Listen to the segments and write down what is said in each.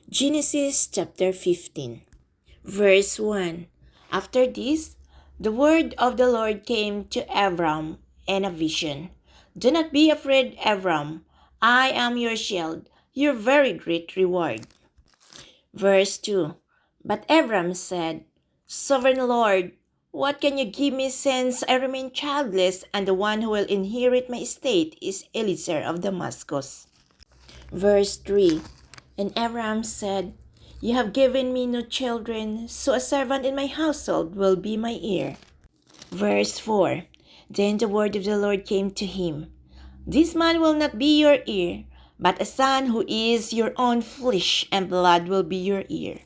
Genesis chapter 15, verse 1. After this, the word of the Lord came to Abram in a vision. Do not be afraid, Abram. I am your shield, your very great reward. Verse 2. But Abram said, Sovereign Lord, what can you give me since I remain childless, and the one who will inherit my estate is Eliezer of Damascus? Verse 3. And Abram said, You have given me no children, so a servant in my household will be my heir. Verse 4. Then the word of the Lord came to him, This man will not be your heir, but a son who is your own flesh and blood will be your heir.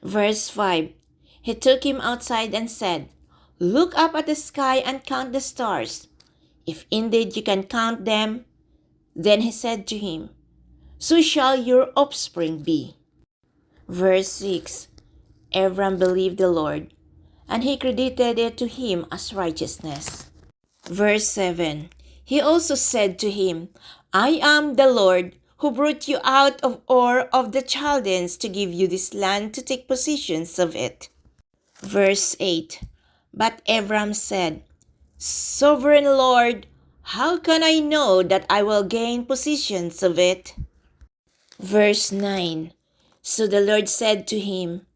Verse 5. He took him outside and said, Look up at the sky and count the stars, if indeed you can count them. Then he said to him, So shall your offspring be. Verse 6. Abram believed the Lord, and he credited it to him as righteousness. Verse 7. He also said to him, I am the Lord who brought you out of Ur of the Chaldeans to give you this land to take possession of it. Verse 8. But Abram said, Sovereign Lord, how can I know that I will gain possession of it? Verse 9. So the Lord said to him,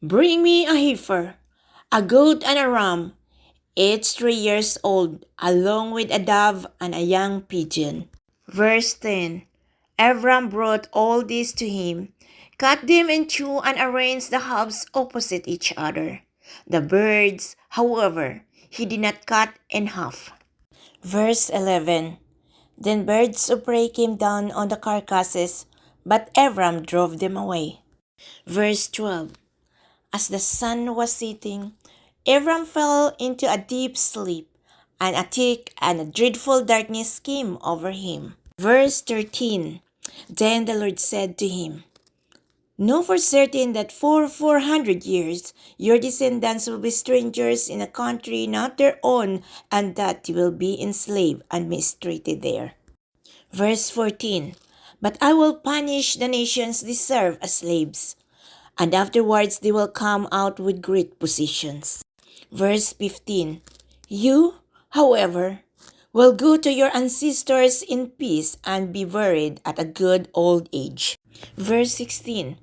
Bring me a heifer, a goat and a ram, each 3 years old, along with a dove and a young pigeon. Verse 10. Abram brought all this to him, cut them in two and arranged the halves opposite each other. The birds, however, he did not cut in half. Verse 11. Then birds of prey came down on the carcasses, but Abram drove them away. Verse 12. As the sun was setting, Abram fell into a deep sleep, and a thick and a dreadful darkness came over him. Verse 13. Then the Lord said to him, Know for certain that for 400 years your descendants will be strangers in a country not their own, and that you will be enslaved and mistreated there. Verse 14. But I will punish the nations they serve as slaves, and afterwards they will come out with great possessions. Verse 15. You, however, will go to your ancestors in peace and be buried at a good old age. Verse 16.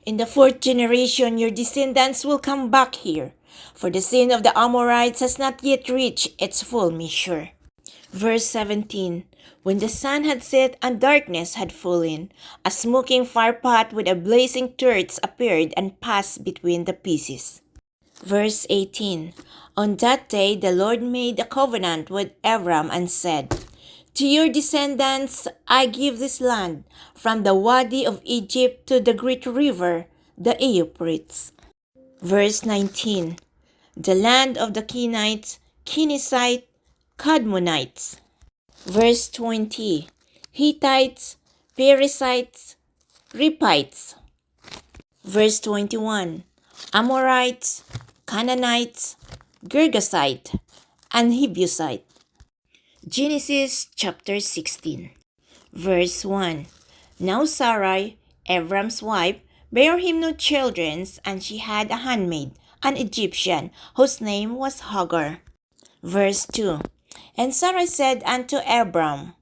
In the 4th generation your descendants will come back here, for the sin of the Amorites has not yet reached its full measure. Verse 17. When the sun had set and darkness had fallen, a smoking firepot with a blazing torch appeared and passed between the pieces. Verse 18. On that day the Lord made a covenant with Abram and said, To your descendants I give this land, from the Wadi of Egypt to the great river, the Euphrates. Verse 19. The land of the Kenites, Kenizzites, Kadmonites. Verse 20. Hittites, Perizzites, Rephites. Verse 21. Amorites, Canaanites, Girgasites, and Hebusites. Genesis chapter 16, verse 1. Now Sarai, Abram's wife, bare him no children, and she had a handmaid, an Egyptian, whose name was Hagar. Verse 2. And Sarai said unto Abram,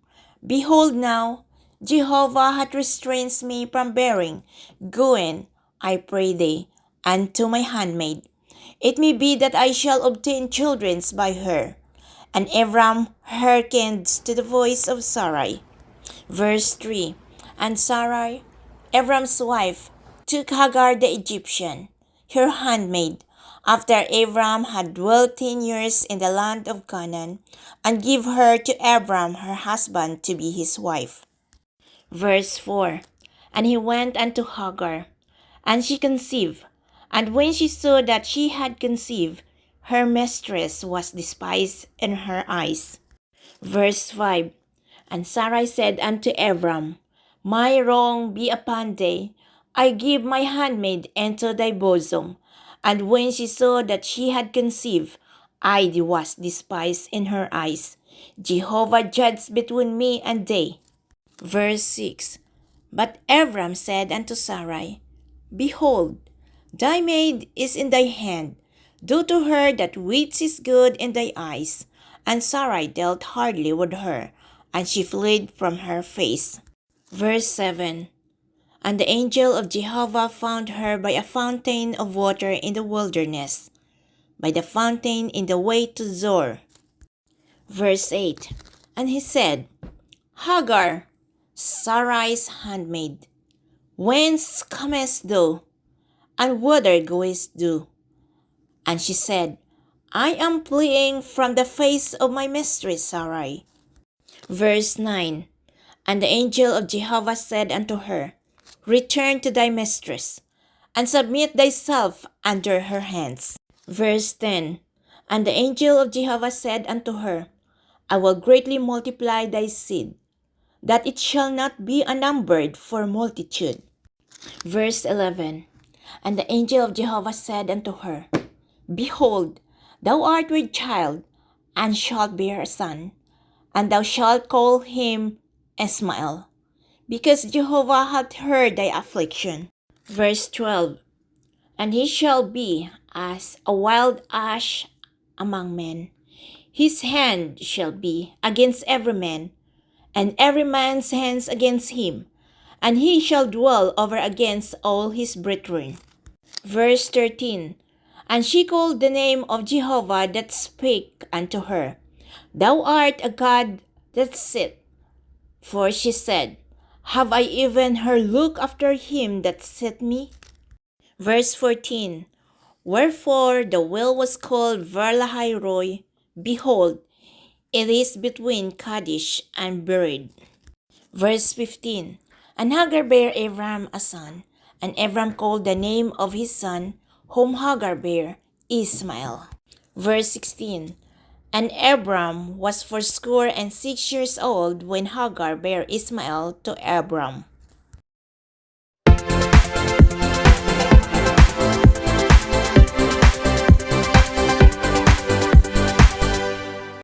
Behold now, Jehovah hath restrained me from bearing. Go in, I pray thee, unto my handmaid. It may be that I shall obtain children by her. And Abram hearkened to the voice of Sarai. Verse 3. And Sarai, Abram's wife, took Hagar the Egyptian, her handmaid, after Abram had dwelt 10 years in the land of Canaan, and gave her to Abram her husband to be his wife. Verse 4. And he went unto Hagar, and she conceived. And when she saw that she had conceived, her mistress was despised in her eyes. Verse 5. And Sarai said unto Abram, My wrong be upon thee. I give my handmaid into thy bosom. And when she saw that she had conceived, I was despised in her eyes. Jehovah judged between me and thee. Verse 6. But Abram said unto Sarai, Behold, thy maid is in thy hand. Do to her that which is good in thy eyes. And Sarai dealt hardly with her, and she fled from her face. Verse 7. And the angel of Jehovah found her by a fountain of water in the wilderness, by the fountain in the way to Zor. Verse 8. And he said, Hagar, Sarai's handmaid, whence comest thou, and whither goest thou? And she said, I am fleeing from the face of my mistress Sarai. Verse 9. And the angel of Jehovah said unto her, Return to thy mistress, and submit thyself under her hands. Verse 10. And the angel of Jehovah said unto her, I will greatly multiply thy seed, that it shall not be unnumbered for multitude. Verse 11. And the angel of Jehovah said unto her, Behold, thou art with child, and shalt bear a son, and thou shalt call him Ishmael, because Jehovah hath heard thy affliction. Verse 12. And he shall be as a wild ash among men. His hand shall be against every man, and every man's hands against him, and he shall dwell over against all his brethren. Verse 13. And she called the name of Jehovah that spake unto her, Thou art a God that sitteth. For she said, Have I even her look after him that sent me? Verse 14. Wherefore the well was called Verlahairoi. Behold, it is between Kadesh and Bered. Verse 15. And Hagar bare Abram a son, and Abram called the name of his son, whom Hagar bare, Ishmael. Verse 16. And Abram was 86 years old when Hagar bare Ishmael to Abram.